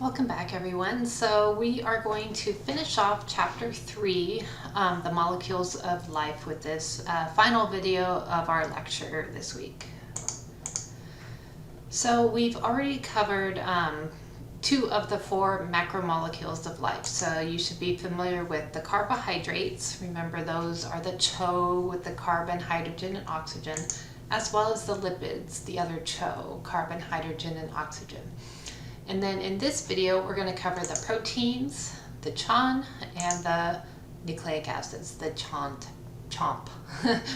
Welcome back, everyone. So we are going to finish off chapter 3, the molecules of life, with this final video of our lecture this week. So we've already covered 2 of the 4 macromolecules of life. So you should be familiar with the carbohydrates. Remember, those are the CHO with the carbon, hydrogen, and oxygen, as well as the lipids, the other CHO, carbon, hydrogen, and oxygen. And then in this video, we're going to cover the proteins, the CHON, and the nucleic acids, the CHOMP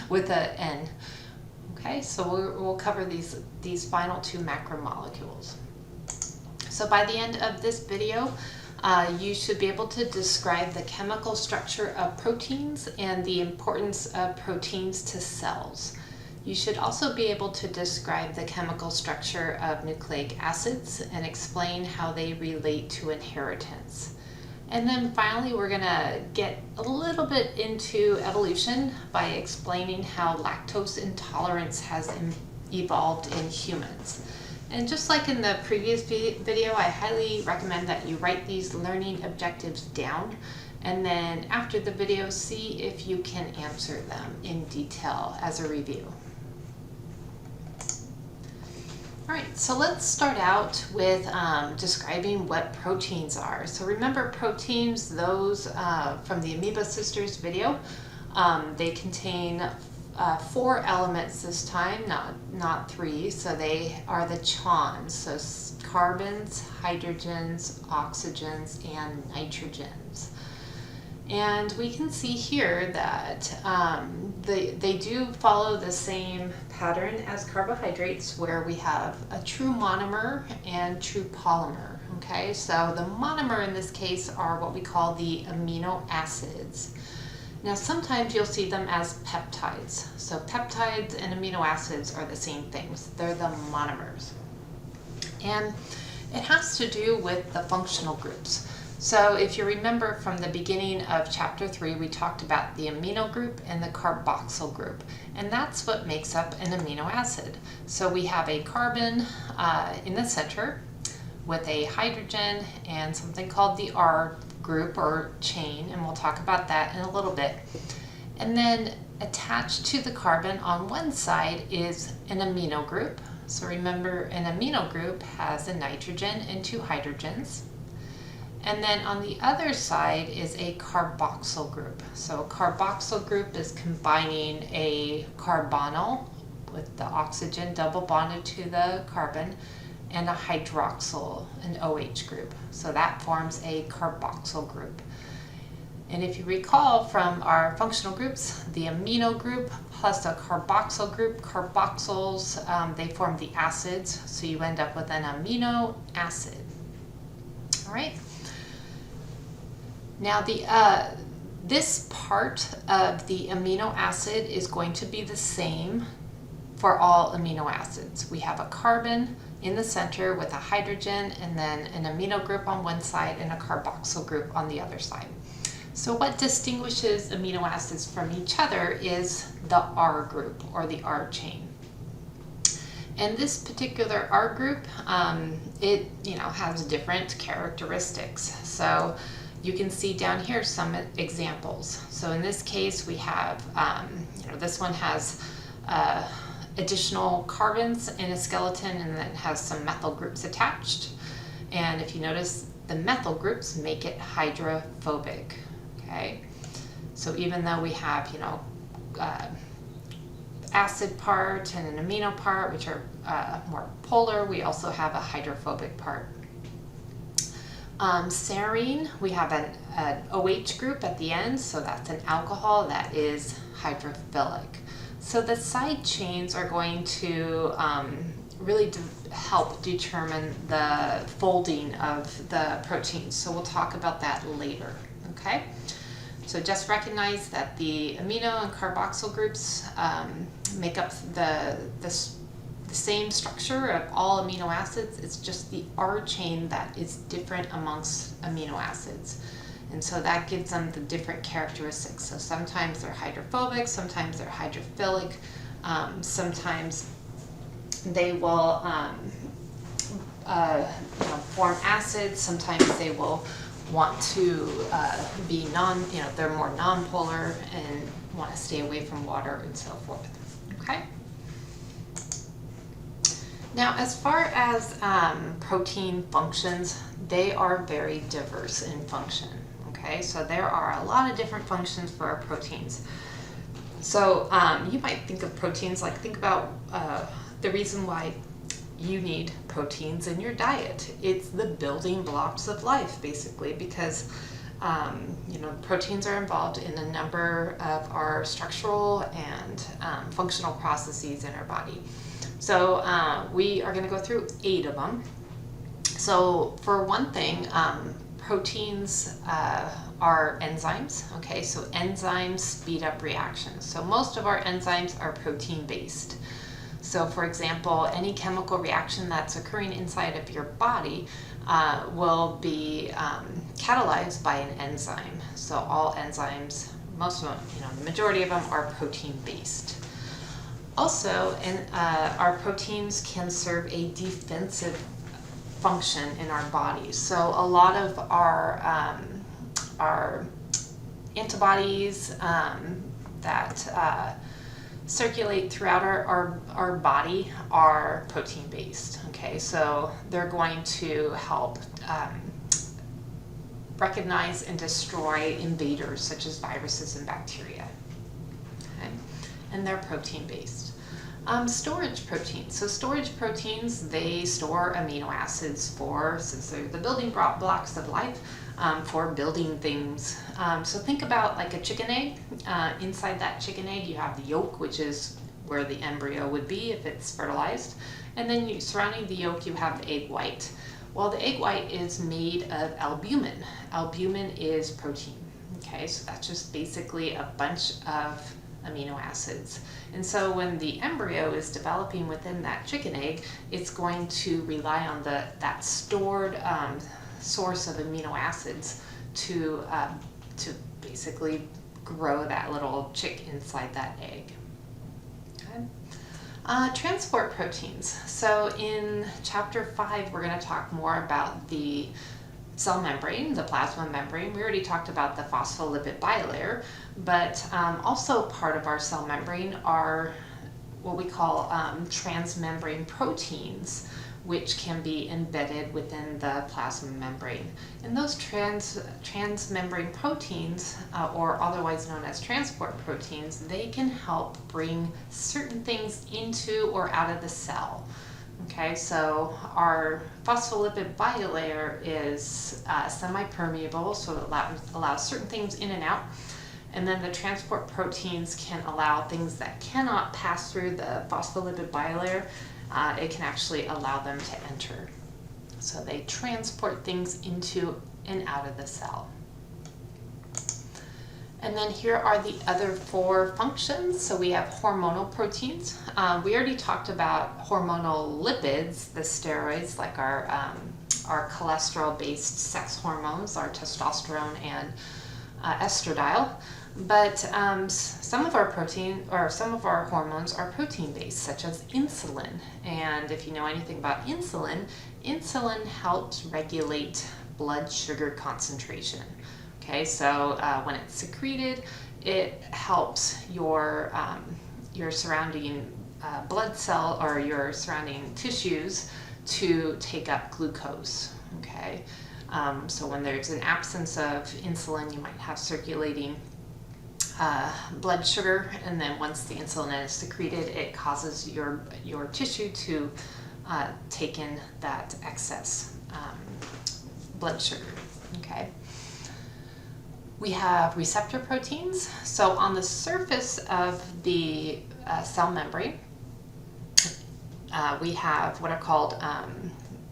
with a N. Okay, so we'll cover these final 2 macromolecules. So by the end of this video, you should be able to describe the chemical structure of proteins and the importance of proteins to cells. You should also be able to describe the chemical structure of nucleic acids and explain how they relate to inheritance. And then finally, we're going to get a little bit into evolution by explaining how lactose intolerance has evolved in humans. And just like in the previous video, I highly recommend that you write these learning objectives down, and then after the video, see if you can answer them in detail as a review. All right, so let's start out with describing what proteins are. So remember, proteins, those from the Amoeba Sisters video, they contain 4 elements this time, not 3. So they are the CHONs, so carbons, hydrogens, oxygens, and nitrogens. And we can see here that they do follow the same pattern as carbohydrates, where we have a true monomer and true polymer. Okay, so the monomer in this case are what we call the amino acids. Now sometimes you'll see them as peptides. So peptides and amino acids are the same things. They're the monomers. And it has to do with the functional groups. So if you remember from the beginning of chapter 3, we talked about the amino group and the carboxyl group, and that's what makes up an amino acid. So we have a carbon in the center with a hydrogen and something called the R group or chain, and we'll talk about that in a little bit. And then attached to the carbon on one side is an amino group. So remember, an amino group has a nitrogen and 2 hydrogens. And then on the other side is a carboxyl group. So a carboxyl group is combining a carbonyl with the oxygen double bonded to the carbon and a hydroxyl, an OH group. So that forms a carboxyl group. And if you recall from our functional groups, the amino group plus a carboxyl group, carboxyls, they form the acids. So you end up with an amino acid. All right. Now this part of the amino acid is going to be the same for all amino acids. We have a carbon in the center with a hydrogen, and then an amino group on one side and a carboxyl group on the other side. So what distinguishes amino acids from each other is the R group, or the R chain. And this particular R group, it has different characteristics. So you can see down here some examples. So in this case, we have, this one has additional carbons in a skeleton, and then has some methyl groups attached. And if you notice, the methyl groups make it hydrophobic. Okay, so even though we have, acid part and an amino part, which are more polar, we also have a hydrophobic part. Serine, we have an OH group at the end, so that's an alcohol that is hydrophilic. So the side chains are going to really help determine the folding of the proteins. So we'll talk about that later, okay? So just recognize that the amino and carboxyl groups make up the same structure of all amino acids. It's just the R chain that is different amongst amino acids. And so that gives them the different characteristics. So sometimes they're hydrophobic, sometimes they're hydrophilic, sometimes they will form acids. Sometimes they will want to be they're more non-polar and want to stay away from water and so forth. Okay. Now, as far as protein functions, they are very diverse in function. Okay, so there are a lot of different functions for our proteins. So you might think of proteins think about the reason why you need proteins in your diet. It's the building blocks of life, basically, because proteins are involved in a number of our structural and functional processes in our body. So we are going to go through 8 of them. So for one thing, proteins are enzymes. Okay, so enzymes speed up reactions. So most of our enzymes are protein based. So for example, any chemical reaction that's occurring inside of your body will be catalyzed by an enzyme. So all enzymes, most of them, the majority of them are protein based. Also, our proteins can serve a defensive function in our bodies. So a lot of our antibodies that circulate throughout our body are protein based. Okay, so they're going to help recognize and destroy invaders such as viruses and bacteria. Okay, and they're protein based. Storage proteins. So storage proteins, they store amino acids since they're the building blocks of life, for building things. So think about like a chicken egg. Inside that chicken egg, you have the yolk, which is where the embryo would be if it's fertilized. And then surrounding the yolk, you have the egg white. Well, the egg white is made of albumin. Albumin is protein. Okay, so that's just basically a bunch of amino acids. And so when the embryo is developing within that chicken egg, it's going to rely on that stored source of amino acids to basically grow that little chick inside that egg. Okay. Transport proteins. So in chapter 5, we're going to talk more about the cell membrane, the plasma membrane. We already talked about the phospholipid bilayer, but also part of our cell membrane are what we call transmembrane proteins, which can be embedded within the plasma membrane. And those transmembrane proteins, or otherwise known as transport proteins, they can help bring certain things into or out of the cell. Okay, so our phospholipid bilayer is semi-permeable, so it allows certain things in and out. And then the transport proteins can allow things that cannot pass through the phospholipid bilayer. It can actually allow them to enter. So they transport things into and out of the cell. And then here are the other 4 functions. So we have hormonal proteins. We already talked about hormonal lipids, the steroids, like our cholesterol-based sex hormones, our testosterone and estradiol. But some of our hormones are protein-based, such as insulin. And if you know anything about insulin, insulin helps regulate blood sugar concentration. Okay, so when it's secreted, it helps your surrounding blood cell or your surrounding tissues to take up glucose. Okay, so when there's an absence of insulin, you might have circulating blood sugar, and then once the insulin is secreted, it causes your tissue to take in that excess blood sugar. Okay. We have receptor proteins. So on the surface of the cell membrane, we have what are called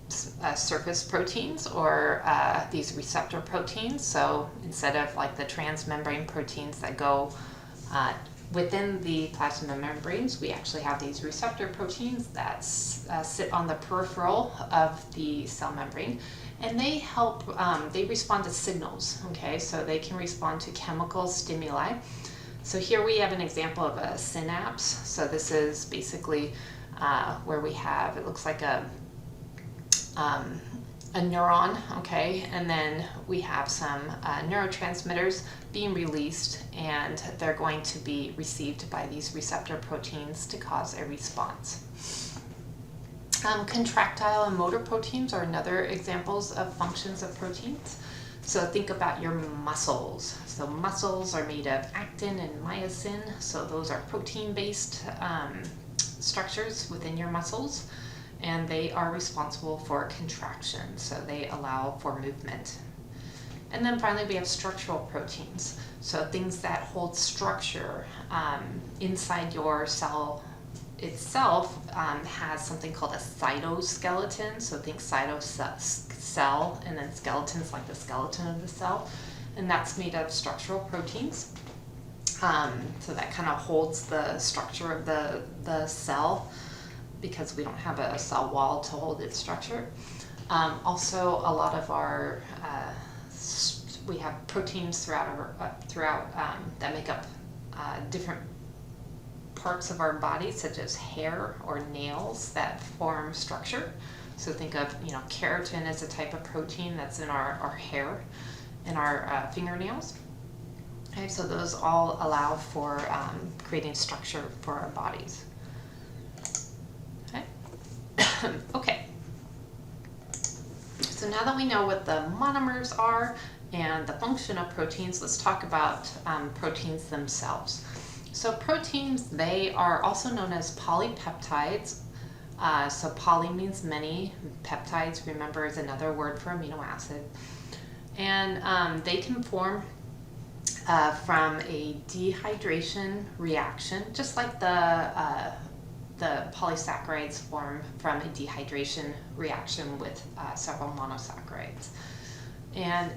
surface proteins, or these receptor proteins. So instead of like the transmembrane proteins that go within the plasma membranes, we actually have these receptor proteins that sit on the peripheral of the cell membrane. And they help, they respond to signals, okay? So they can respond to chemical stimuli. So here we have an example of a synapse. So this is basically where we have, it looks like a neuron, okay, and then we have some neurotransmitters being released, and they're going to be received by these receptor proteins to cause a response. Contractile and motor proteins are another examples of functions of proteins. So think about your muscles. So muscles are made of actin and myosin, so those are protein-based structures within your muscles, and they are responsible for contraction, so they allow for movement. And then finally we have structural proteins, so things that hold structure inside your cell itself. Has something called a cytoskeleton, so think cytocell, and then skeleton's like the skeleton of the cell, and that's made of structural proteins. So that kind of holds the structure of the cell, because we don't have a cell wall to hold its structure. Also, a lot of our we have proteins throughout that make up different parts of our body, such as hair or nails, that form structure. So think of, keratin as a type of protein that's in our hair and our fingernails. Okay, so those all allow for creating structure for our bodies. Okay. Okay. So now that we know what the monomers are and the function of proteins, let's talk about proteins themselves. So proteins, they are also known as polypeptides. So poly means many, peptides, remember, is another word for amino acid. And they can form from a dehydration reaction, just like the polysaccharides form from a dehydration reaction with several monosaccharides. And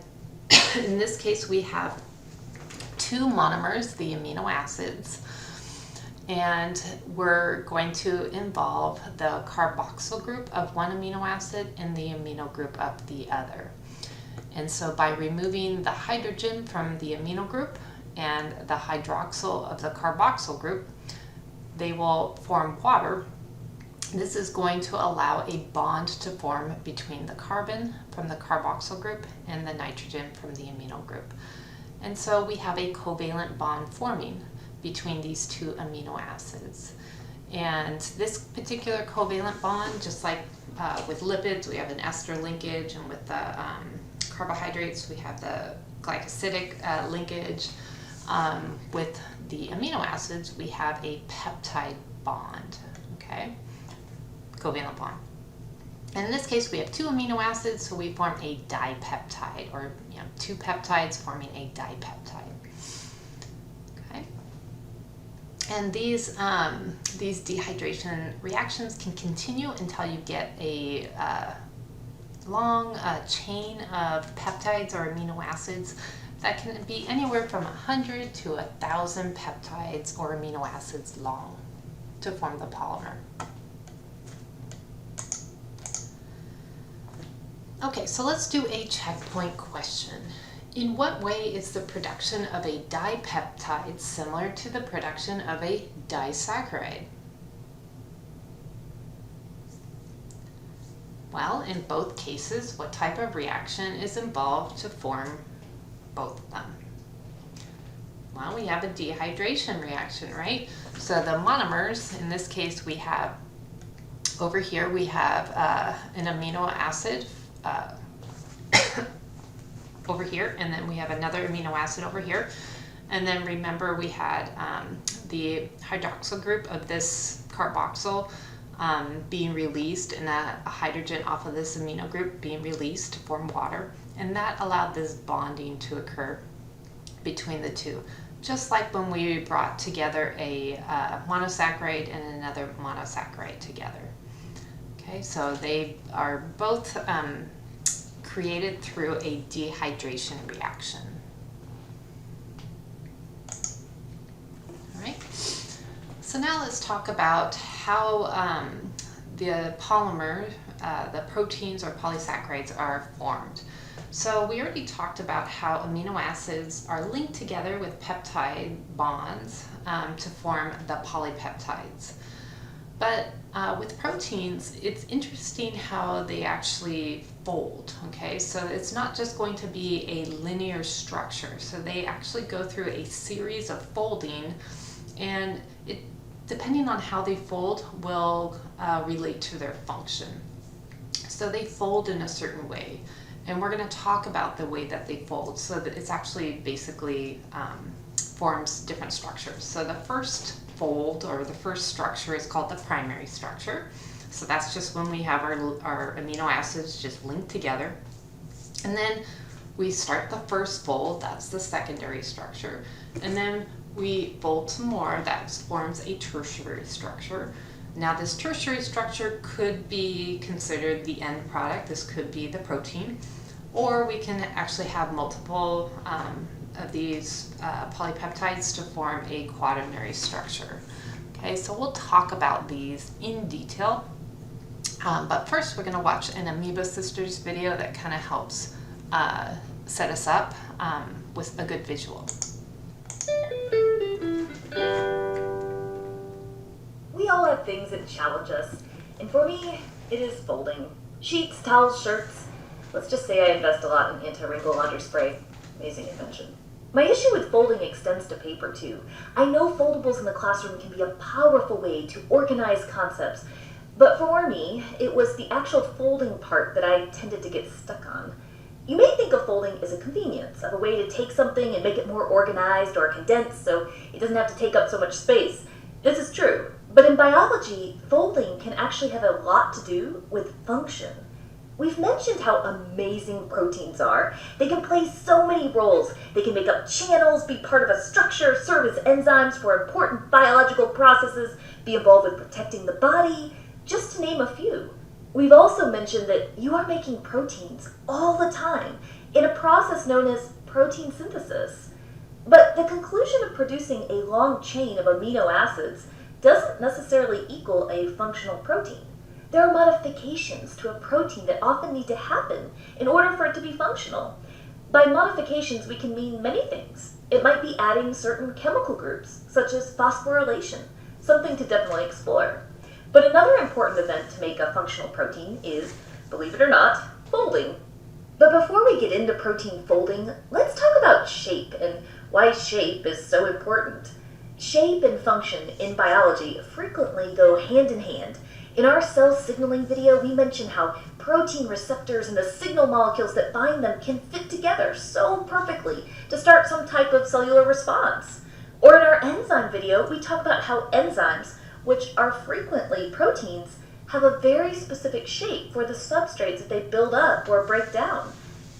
in this case, we have two monomers, the amino acids, and we're going to involve the carboxyl group of one amino acid and the amino group of the other. And so by removing the hydrogen from the amino group and the hydroxyl of the carboxyl group, they will form water. This is going to allow a bond to form between the carbon from the carboxyl group and the nitrogen from the amino group. And so we have a covalent bond forming between these two amino acids. And this particular covalent bond, just like with lipids, we have an ester linkage, and with the carbohydrates, we have the glycosidic linkage. With the amino acids, we have a peptide bond, okay? Covalent bond. And in this case, we have two amino acids, so we form a dipeptide, or two peptides forming a dipeptide. Okay. And these dehydration reactions can continue until you get a long chain of peptides or amino acids that can be anywhere from 100 to 1,000 peptides or amino acids long to form the polymer. Okay, so let's do a checkpoint question. In what way is the production of a dipeptide similar to the production of a disaccharide? Well, in both cases, what type of reaction is involved to form both of them? Well, we have a dehydration reaction, right? So the monomers, in this case, we have, over here, we have an amino acid over here, and then we have another amino acid over here. And then remember, we had the hydroxyl group of this carboxyl being released, and a hydrogen off of this amino group being released to form water. And that allowed this bonding to occur between the two, just like when we brought together a monosaccharide and another monosaccharide together. Okay, so they are both created through a dehydration reaction. All right, so now let's talk about how the polymer, the proteins or polysaccharides are formed. So we already talked about how amino acids are linked together with peptide bonds to form the polypeptides. But with proteins, it's interesting how they actually fold, okay? So it's not just going to be a linear structure. So they actually go through a series of folding, and it, depending on how they fold, will relate to their function. So they fold in a certain way, and we're going to talk about the way that they fold, so that it's actually basically forms different structures. So the first fold, or the first structure, is called the primary structure. So that's just when we have our amino acids just linked together. And then we start the first fold, that's the secondary structure. And then we fold some more, that forms a tertiary structure. Now this tertiary structure could be considered the end product. This could be the protein, or we can actually have multiple of these polypeptides to form a quaternary structure. Okay, so we'll talk about these in detail. But first we're going to watch an Amoeba Sisters video that kind of helps set us up with a good visual. We all have things that challenge us, and for me, it is folding. Sheets, towels, shirts. Let's just say I invest a lot in anti-wrinkle laundry spray. Amazing invention. My issue with folding extends to paper too. I know foldables in the classroom can be a powerful way to organize concepts, but for me, it was the actual folding part that I tended to get stuck on. You may think of folding as a convenience, of a way to take something and make it more organized or condensed so it doesn't have to take up so much space. This is true, but in biology, folding can actually have a lot to do with function. We've mentioned how amazing proteins are. They can play so many roles. They can make up channels, be part of a structure, serve as enzymes for important biological processes, be involved with protecting the body, just to name a few. We've also mentioned that you are making proteins all the time in a process known as protein synthesis. But the conclusion of producing a long chain of amino acids doesn't necessarily equal a functional protein. There are modifications to a protein that often need to happen in order for it to be functional. By modifications, we can mean many things. It might be adding certain chemical groups, such as phosphorylation, something to definitely explore. But another important event to make a functional protein is, believe it or not, folding. But before we get into protein folding, let's talk about shape and why shape is so important. Shape and function in biology frequently go hand in hand. In our cell signaling video, we mentioned how protein receptors and the signal molecules that bind them can fit together so perfectly to start some type of cellular response. Or in our enzyme video, we talk about how enzymes, which are frequently proteins, have a very specific shape for the substrates that they build up or break down.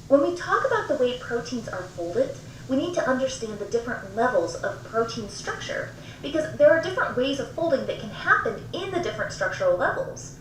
When we talk about the way proteins are folded, we need to understand the different levels of protein structure, because there are different ways of folding that can happen in the different structural levels.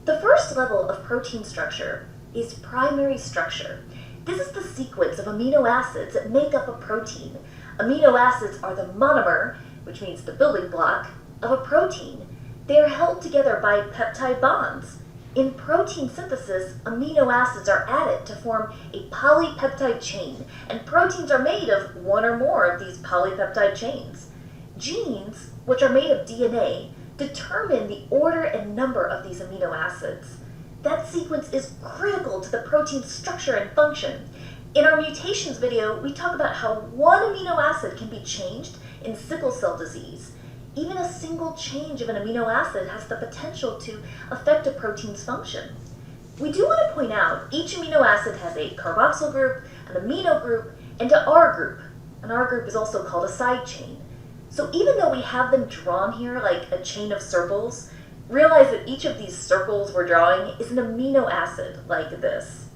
The first level of protein structure is primary structure. This is the sequence of amino acids that make up a protein. Amino acids are the monomer, which means the building block, of a protein. They are held together by peptide bonds. In protein synthesis, amino acids are added to form a polypeptide chain, and proteins are made of one or more of these polypeptide chains. Genes, which are made of DNA, determine the order and number of these amino acids. That sequence is critical to the protein's structure and function. In our mutations video, we talk about how one amino acid can be changed in sickle cell disease. Even a single change of an amino acid has the potential to affect a protein's function. We do want to point out each amino acid has a carboxyl group, an amino group, and an R group. An R group is also called a side chain. So even though we have them drawn here like a chain of circles, realize that each of these circles we're drawing is an amino acid like this.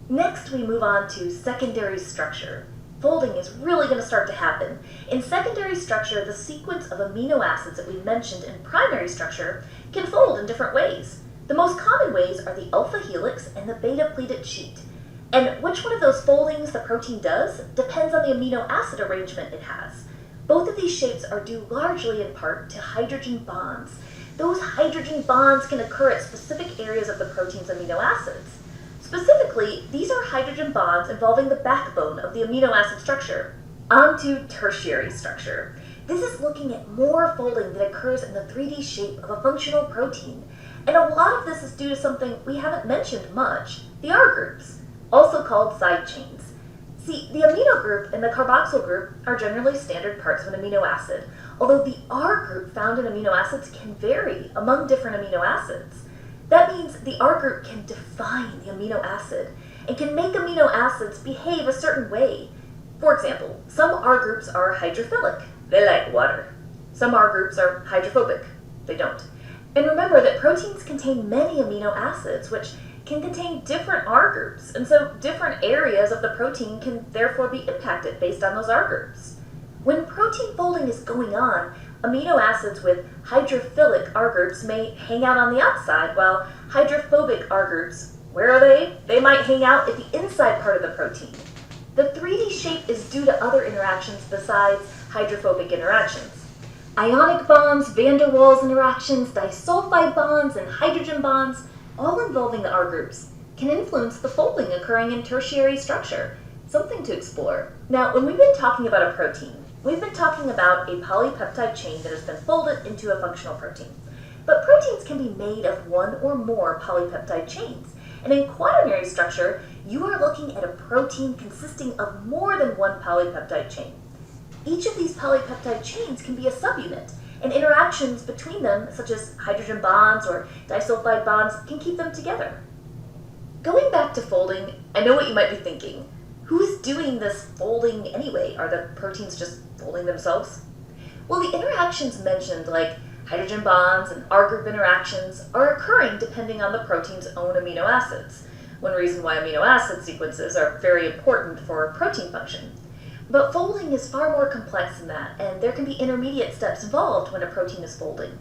Next, we move on to secondary structure. Folding is really going to start to happen. In secondary structure, the sequence of amino acids that we mentioned in primary structure can fold in different ways. The most common ways are the alpha helix and the beta pleated sheet. And which one of those foldings the protein does depends on the amino acid arrangement it has. Both of these shapes are due largely in part to hydrogen bonds. Those hydrogen bonds can occur at specific areas of the protein's amino acids. Specifically, these are hydrogen bonds involving the backbone of the amino acid structure. On to tertiary structure. This is looking at more folding that occurs in the 3D shape of a functional protein. And a lot of this is due to something we haven't mentioned much, the R groups, also called side chains. See, the amino group and the carboxyl group are generally standard parts of an amino acid, although the R group found in amino acids can vary among different amino acids. That means the R group can define the amino acid and can make amino acids behave a certain way. For example, some R groups are hydrophilic. They like water. Some R groups are hydrophobic. They don't. And remember that proteins contain many amino acids, which can contain different R groups, and so different areas of the protein can therefore be impacted based on those R groups. When protein folding is going on, amino acids with hydrophilic R groups may hang out on the outside, while hydrophobic R groups, where are they? They might hang out at the inside part of the protein. The 3D shape is due to other interactions besides hydrophobic interactions. Ionic bonds, van der Waals interactions, disulfide bonds, and hydrogen bonds, all involving the R groups, can influence the folding occurring in tertiary structure, something to explore. Now, when we've been talking about a protein, we've been talking about a polypeptide chain that has been folded into a functional protein. But proteins can be made of one or more polypeptide chains, and in quaternary structure, you are looking at a protein consisting of more than one polypeptide chain. Each of these polypeptide chains can be a subunit, and interactions between them, such as hydrogen bonds or disulfide bonds, can keep them together. Going back to folding, I know what you might be thinking. Who is doing this folding anyway? Are the proteins just folding themselves? Well, the interactions mentioned, like hydrogen bonds and R group interactions, are occurring depending on the protein's own amino acids. One reason why amino acid sequences are very important for protein function. But folding is far more complex than that, and there can be intermediate steps involved when a protein is folding.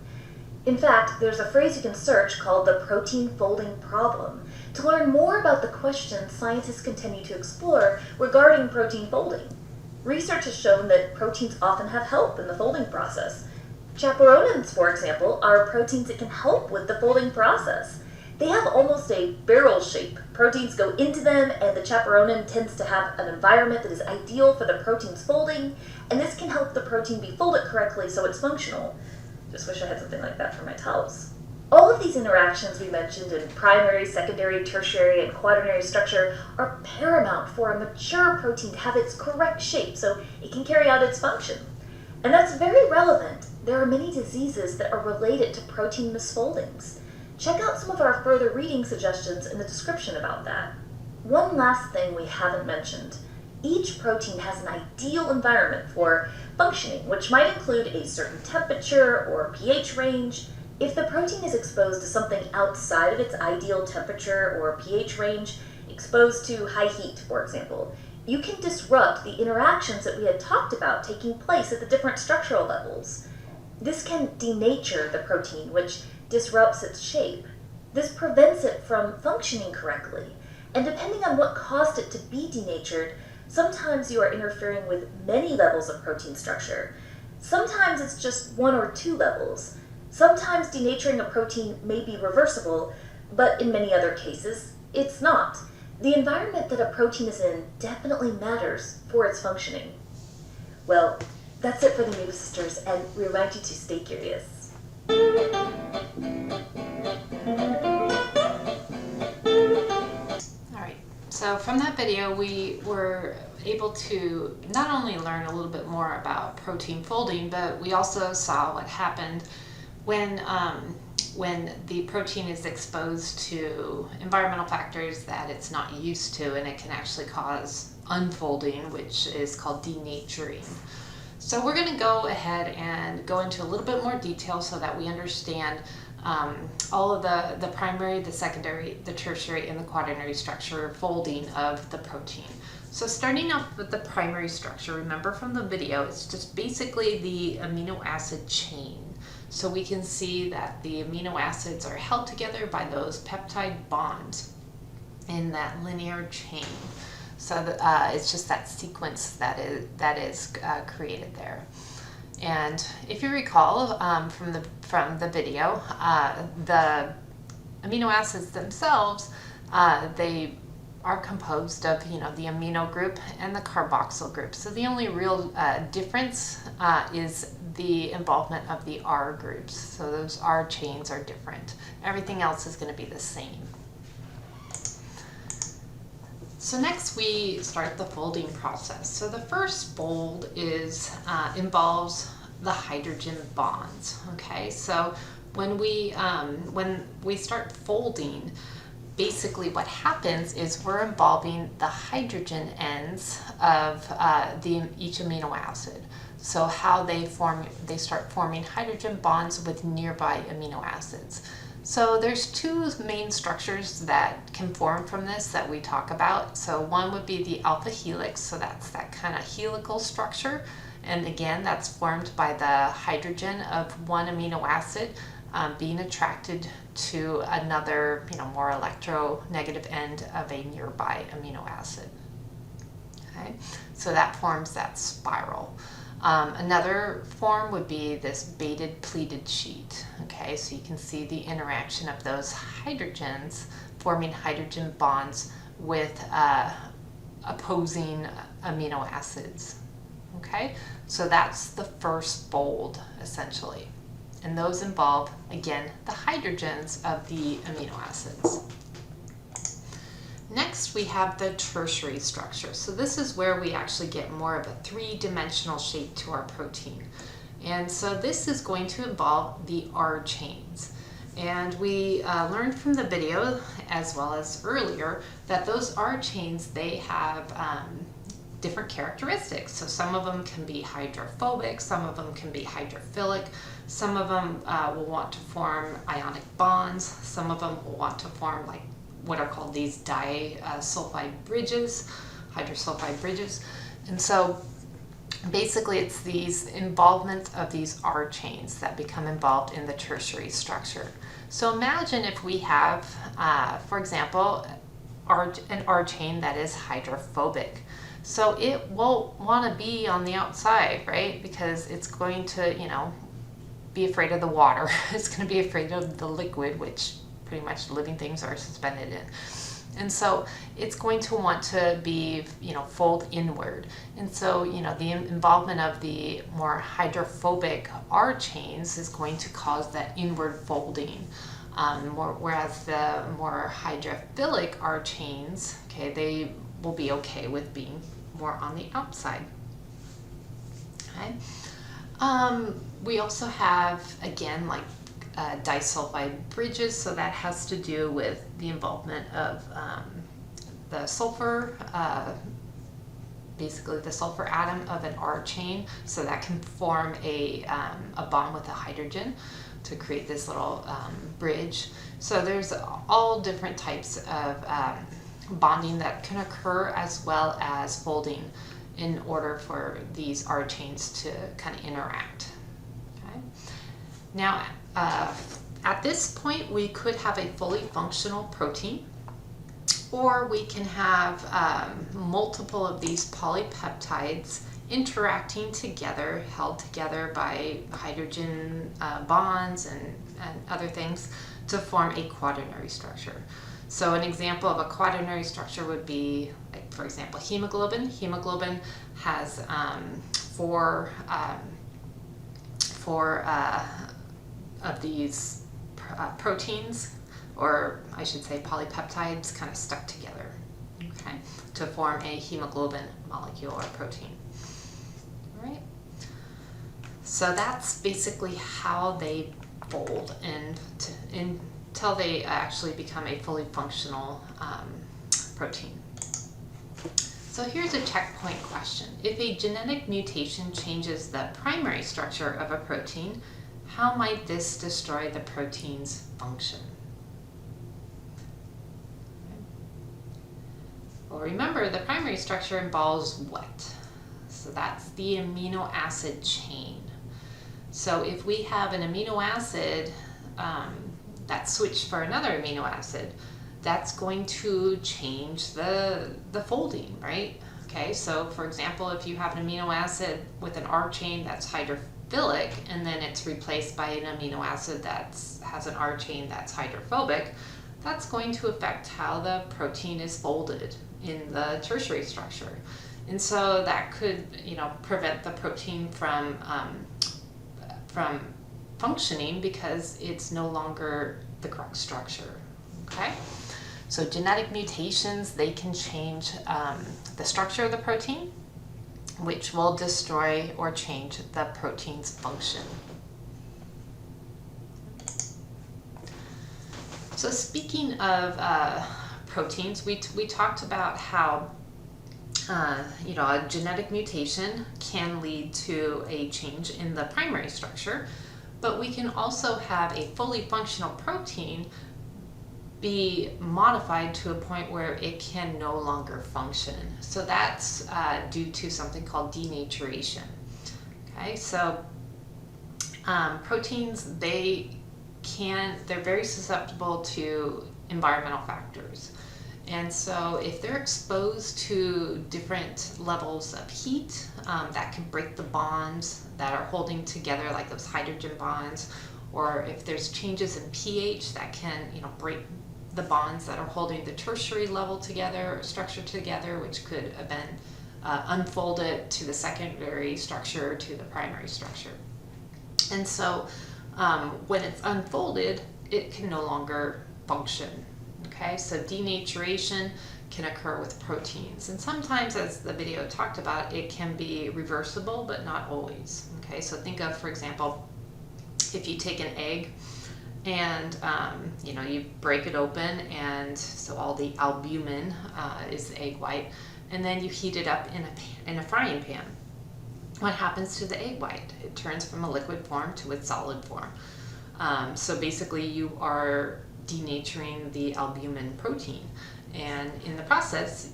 In fact, there's a phrase you can search called the protein folding problem to learn more about the questions scientists continue to explore regarding protein folding. Research has shown that proteins often have help in the folding process. Chaperonins, for example, are proteins that can help with the folding process. They have almost a barrel shape. Proteins go into them, and the chaperonin tends to have an environment that is ideal for the protein's folding, and this can help the protein be folded correctly so it's functional. Just wish I had something like that for my towels. All of these interactions we mentioned in primary, secondary, tertiary, and quaternary structure are paramount for a mature protein to have its correct shape so it can carry out its function. And that's very relevant. There are many diseases that are related to protein misfoldings. Check out some of our further reading suggestions in the description about that. One last thing we haven't mentioned. Each protein has an ideal environment for functioning, which might include a certain temperature or pH range. If the protein is exposed to something outside of its ideal temperature or pH range, exposed to high heat, for example, you can disrupt the interactions that we had talked about taking place at the different structural levels. This can denature the protein, which disrupts its shape. This prevents it from functioning correctly, and depending on what caused it to be denatured, sometimes you are interfering with many levels of protein structure. Sometimes it's just one or two levels. Sometimes denaturing a protein may be reversible, but in many other cases, it's not. The environment that a protein is in definitely matters for its functioning. Well, that's it for the Amoeba Sisters, and we remind you to stay curious. Alright, so from that video we were able to not only learn a little bit more about protein folding, but we also saw what happened when the protein is exposed to environmental factors that it's not used to, and it can actually cause unfolding, which is called denaturing. So we're going to go ahead and go into a little bit more detail so that we understand all of the primary, the secondary, the tertiary, and the quaternary structure folding of the protein. So starting off with the primary structure, remember from the video, it's just basically the amino acid chain. So we can see that the amino acids are held together by those peptide bonds in that linear chain. So it's just that sequence that is created there. And if you recall from the video, the amino acids themselves, they are composed of, the amino group and the carboxyl group. So the only real difference is the involvement of the R groups. So those R chains are different. Everything else is going to be the same. So next we start the folding process. So the first fold involves the hydrogen bonds. Okay, so when we start folding, basically what happens is we're involving the hydrogen ends of each amino acid. So how they start forming hydrogen bonds with nearby amino acids. So there's two main structures that can form from this that we talk about. So one would be the alpha helix, so that's that kind of helical structure. And again, that's formed by the hydrogen of one amino acid being attracted to another, more electronegative end of a nearby amino acid. Okay, so that forms that spiral. Another form would be this baited pleated sheet. Okay, so you can see the interaction of those hydrogens forming hydrogen bonds with opposing amino acids. Okay, so that's the first fold essentially. And those involve, again, the hydrogens of the amino acids. Next, we have the tertiary structure. So this is where we actually get more of a three-dimensional shape to our protein. And so this is going to involve the R chains. And we learned from the video, as well as earlier, that those R chains, they have different characteristics. So some of them can be hydrophobic, some of them can be hydrophilic, some of them will want to form ionic bonds, some of them will want to form like what are called these disulfide bridges, hydrosulfide bridges. And so basically it's these involvement of these R chains that become involved in the tertiary structure. So imagine if we have, for example, an R chain that is hydrophobic. So it won't want to be on the outside, right? Because it's going to, be afraid of the water. It's going to be afraid of the liquid, which pretty much living things are suspended in. And so it's going to want to be, fold inward. And so, the involvement of the more hydrophobic R chains is going to cause that inward folding. Whereas the more hydrophilic R chains, okay, they will be okay with being more on the outside. Okay. We also have, again, like disulfide bridges, so that has to do with the involvement of the sulfur, basically the sulfur atom of an R chain, so that can form a bond with a hydrogen to create this little bridge. So there's all different types of bonding that can occur, as well as folding, in order for these R chains to kind of interact. Okay. Now, at this point, we could have a fully functional protein, or we can have multiple of these polypeptides interacting together, held together by hydrogen bonds and other things to form a quaternary structure. So an example of a quaternary structure would be, like, for example, hemoglobin. Hemoglobin has four of these proteins, or I should say polypeptides, kind of stuck together, okay, to form a hemoglobin molecule or protein. All right. So that's basically how they fold until they actually become a fully functional protein. So here's a checkpoint question. If a genetic mutation changes the primary structure of a protein, how might this destroy the protein's function? Well, remember, the primary structure involves what? So that's the amino acid chain. So if we have an amino acid that's switched for another amino acid, that's going to change the folding, right? Okay, so for example, if you have an amino acid with an R chain that's hydrophilic, and then it's replaced by an amino acid that has an R chain that's hydrophobic, that's going to affect how the protein is folded in the tertiary structure. And so that could, prevent the protein from functioning because it's no longer the correct structure, okay? So genetic mutations, they can change the structure of the protein, which will destroy or change the protein's function. So speaking of proteins, we talked about how a genetic mutation can lead to a change in the primary structure, but we can also have a fully functional protein be modified to a point where it can no longer function. So that's due to something called denaturation. Okay, so proteins, they're very susceptible to environmental factors. And so if they're exposed to different levels of heat, that can break the bonds that are holding together, like those hydrogen bonds, or if there's changes in pH that can, break the bonds that are holding the tertiary level together, or structure together, which could have been unfolded to the secondary structure, to the primary structure. And so when it's unfolded, it can no longer function. Okay, so denaturation can occur with proteins, and sometimes, as the video talked about, it can be reversible, but not always. Okay, so think of, for example, if you take an egg and you break it open, and so all the albumin is the egg white, and then you heat it up in a frying pan. What happens to the egg white? It turns from a liquid form to its solid form. So basically, you are denaturing the albumin protein, and in the process,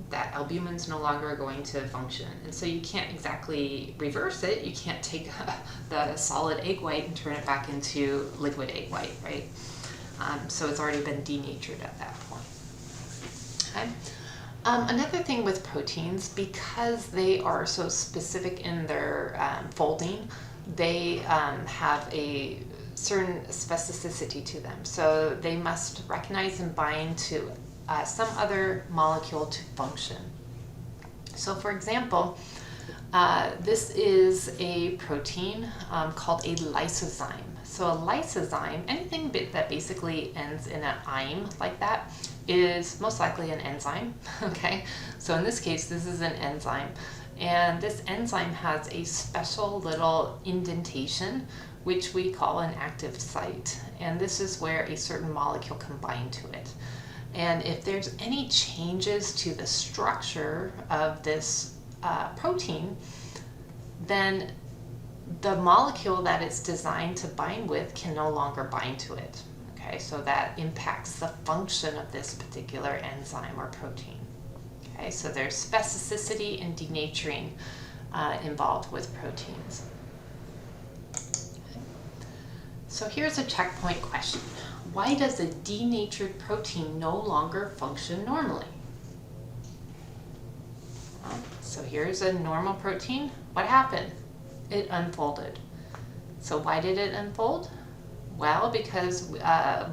that albumin is no longer going to function, and so you can't exactly reverse it. You can't take the solid egg white and turn it back into liquid egg white, right? So it's already been denatured at that point. Okay. Another thing with proteins, because they are so specific in their folding, they have a certain specificity to them. So they must recognize and bind to some other molecule to function. So for example, this is a protein called a lysozyme. So a lysozyme, anything that basically ends in an "-ime" like that, is most likely an enzyme, okay? So in this case, this is an enzyme. And this enzyme has a special little indentation, which we call an active site. And this is where a certain molecule can bind to it. And if there's any changes to the structure of this protein, then the molecule that it's designed to bind with can no longer bind to it. Okay, so that impacts the function of this particular enzyme or protein. Okay, so there's specificity and denaturing involved with proteins. Okay. So here's a checkpoint question. Why does a denatured protein no longer function normally? So here's a normal protein. What happened? It unfolded. So why did it unfold? Well, because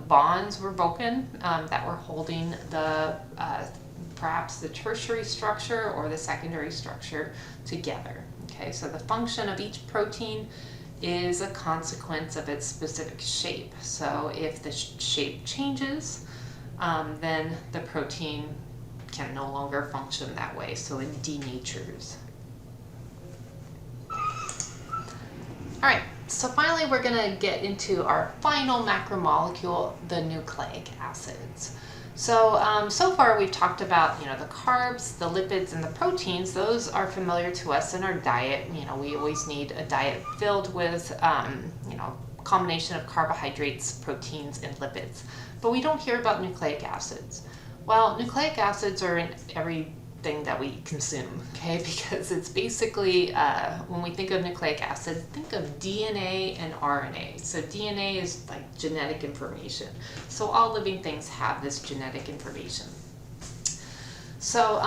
bonds were broken that were holding the perhaps the tertiary structure or the secondary structure together. Okay, so the function of each protein is a consequence of its specific shape. So if the shape changes, then the protein can no longer function that way, so it denatures. All right, so finally we're going to get into our final macromolecule, the nucleic acids. So, so far we've talked about, the carbs, the lipids, and the proteins. Those are familiar to us in our diet. We always need a diet filled with, combination of carbohydrates, proteins, and lipids. But we don't hear about nucleic acids. Well, nucleic acids are in everything that we consume, okay? Because it's basically, when we think of nucleic acids, think of DNA and RNA. So DNA is like genetic information. So all living things have this genetic information. So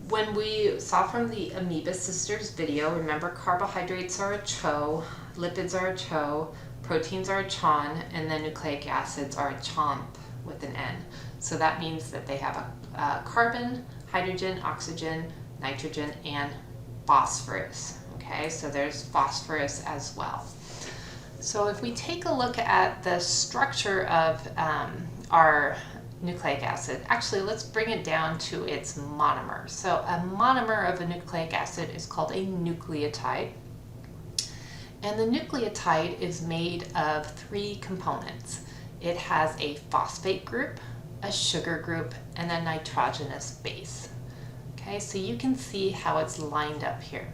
when we saw from the Amoeba Sisters video, remember carbohydrates are a CHO, lipids are a CHO, proteins are a CHON, and then nucleic acids are a CHOMP. with an N. So that means that they have a carbon, hydrogen, oxygen, nitrogen, and phosphorus. Okay, so there's phosphorus as well. So if we take a look at the structure of our nucleic acid, actually let's bring it down to its monomer. So a monomer of a nucleic acid is called a nucleotide. And the nucleotide is made of 3 components. It has a phosphate group, a sugar group, and a nitrogenous base. Okay, so you can see how it's lined up here.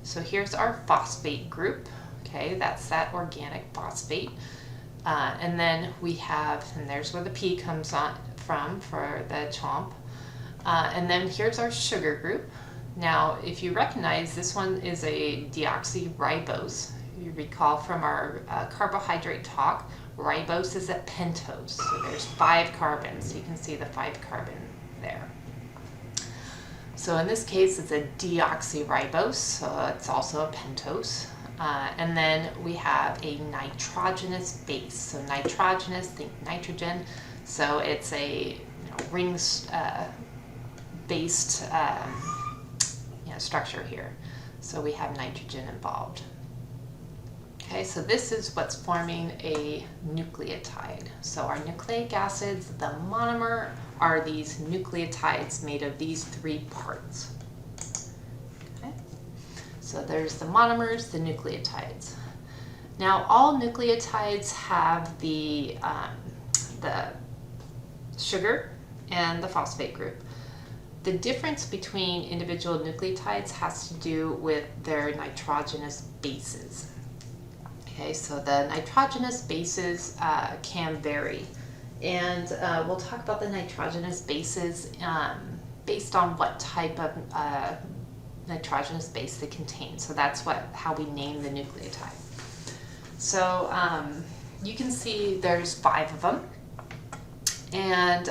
So here's our phosphate group. Okay, that's that organic phosphate. And then we have, and there's where the P comes on from for the CHOMP. And then here's our sugar group. Now, if you recognize, this one is a deoxyribose. You recall from our carbohydrate talk, ribose is a pentose. So there's 5 carbons. You can see the 5 carbon there. So in this case, it's a deoxyribose, so it's also a pentose. And then we have a nitrogenous base. So nitrogenous, think nitrogen. So it's a rings based structure here. So we have nitrogen involved. Okay, so this is what's forming a nucleotide. So our nucleic acids, the monomer, are these nucleotides made of these 3 parts. Okay, so there's the monomers, the nucleotides. Now all nucleotides have the sugar and the phosphate group. The difference between individual nucleotides has to do with their nitrogenous bases. Okay, so the nitrogenous bases can vary, and we'll talk about the nitrogenous bases based on what type of nitrogenous base they contain. So that's how we name the nucleotide. So you can see there's 5 of them, and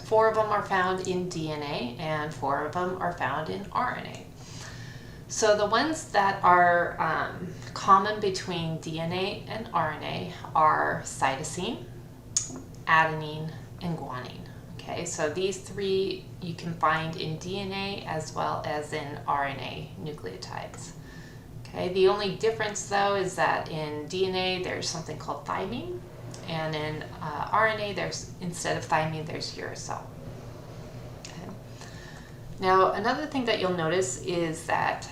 4 of them are found in DNA, and 4 of them are found in RNA. So the ones that are common between DNA and RNA are cytosine, adenine, and guanine. Okay, so these 3 you can find in DNA as well as in RNA nucleotides. Okay, the only difference though is that in DNA there's something called thymine, and in RNA there's, instead of thymine, there's uracil. Now, another thing that you'll notice is that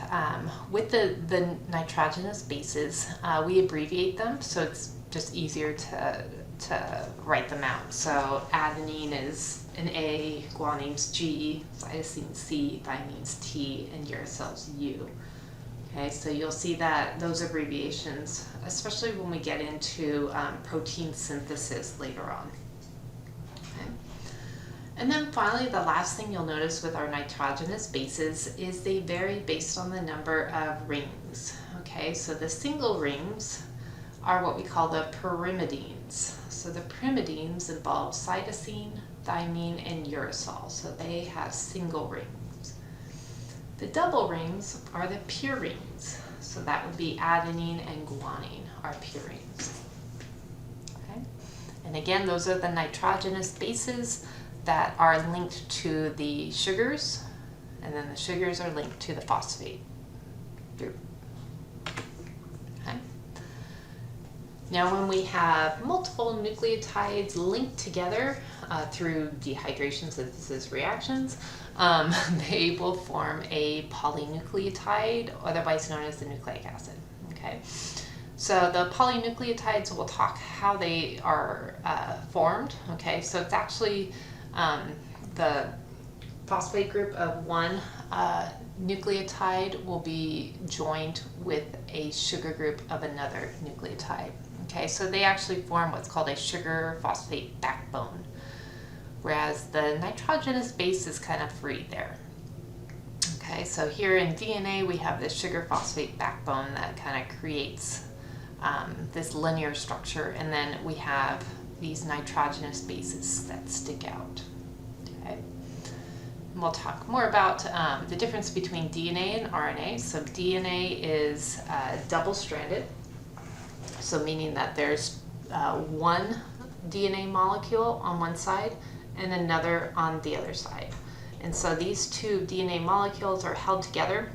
with the nitrogenous bases, we abbreviate them, so it's just easier to write them out. So adenine is an A, guanine's G, cytosine C, thymine's T, and uracil's U. Okay, so you'll see that those abbreviations, especially when we get into protein synthesis later on. And then finally, the last thing you'll notice with our nitrogenous bases is they vary based on the number of rings. Okay, so the single rings are what we call the pyrimidines. So the pyrimidines involve cytosine, thymine, and uracil. So they have single rings. The double rings are the purines. So that would be adenine and guanine are purines. Okay, and again, those are the nitrogenous bases that are linked to the sugars, and then the sugars are linked to the phosphate group. Okay. Now when we have multiple nucleotides linked together through dehydration synthesis reactions, they will form a polynucleotide, otherwise known as the nucleic acid. Okay. So the polynucleotides, we'll talk how they are formed. Okay, so it's actually the phosphate group of one nucleotide will be joined with a sugar group of another nucleotide. Okay, so they actually form what's called a sugar phosphate backbone, whereas the nitrogenous base is kind of free there. Okay, so here in DNA we have this sugar phosphate backbone that kind of creates this linear structure, and then we have these nitrogenous bases that stick out. Okay. And we'll talk more about the difference between DNA and RNA. So DNA is double-stranded, so meaning that there's one DNA molecule on one side and another on the other side. And so these two DNA molecules are held together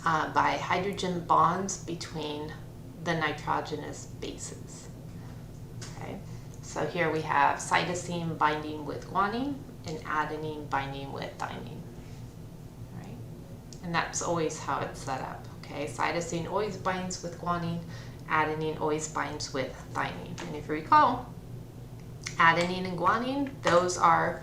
by hydrogen bonds between the nitrogenous bases. Okay, so here we have cytosine binding with guanine and adenine binding with thymine. Right? And that's always how it's set up. Okay, cytosine always binds with guanine, adenine always binds with thymine. And if you recall, adenine and guanine, those are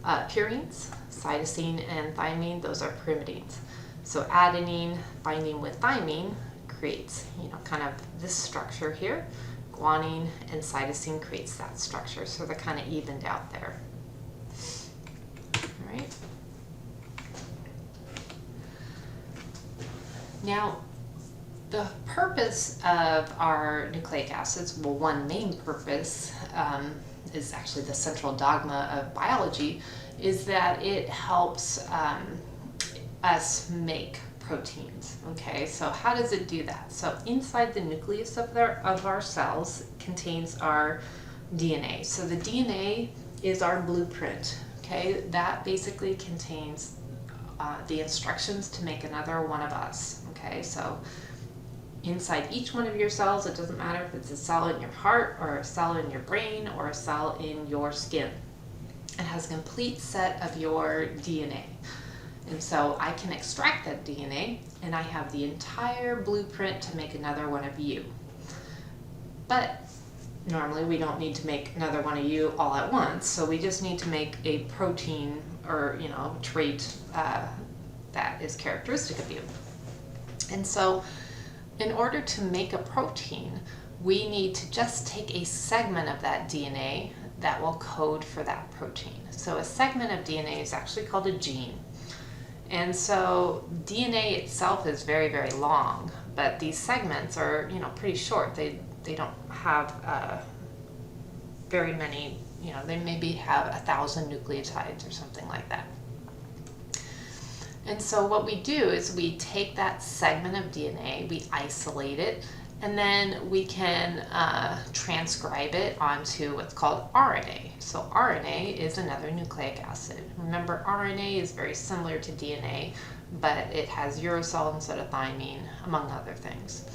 purines. Cytosine and thymine, those are pyrimidines. So adenine binding with thymine creates, kind of this structure here. Guanine and cytosine creates that structure. So they're kind of evened out there. All right. Now, the purpose of our nucleic acids, well, one main purpose is actually the central dogma of biology, is that it helps us make proteins. Okay, so how does it do that? So inside the nucleus of our cells contains our DNA. So the DNA is our blueprint. Okay, that basically contains the instructions to make another one of us. Okay, so inside each one of your cells, it doesn't matter if it's a cell in your heart or a cell in your brain or a cell in your skin. It has a complete set of your DNA. And so I can extract that DNA and I have the entire blueprint to make another one of you. But normally we don't need to make another one of you all at once, so we just need to make a protein or trait that is characteristic of you. And so in order to make a protein, we need to just take a segment of that DNA that will code for that protein. So a segment of DNA is actually called a gene. And so DNA itself is very, very long, but these segments are, pretty short. They don't have very many, they maybe have 1,000 nucleotides or something like that. And so what we do is we take that segment of DNA, we isolate it, and then we can transcribe it onto what's called RNA. So RNA is another nucleic acid. Remember, RNA is very similar to DNA, but it has uracil instead of thymine, among other things.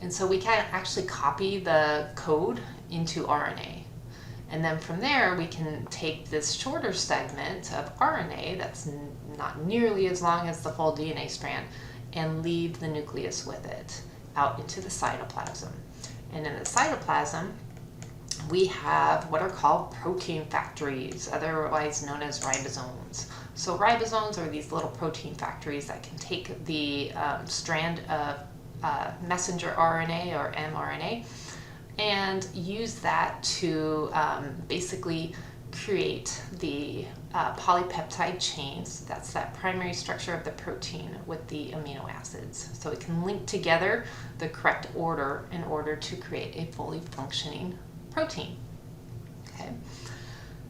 And so we can actually copy the code into RNA. And then from there, we can take this shorter segment of RNA that's not nearly as long as the full DNA strand and leave the nucleus with it out into the cytoplasm. And in the cytoplasm, we have what are called protein factories, otherwise known as ribosomes. So ribosomes are these little protein factories that can take the strand of messenger RNA or mRNA and use that to basically create the polypeptide chains. That's that primary structure of the protein with the amino acids. So it can link together the correct order in order to create a fully functioning protein. Okay.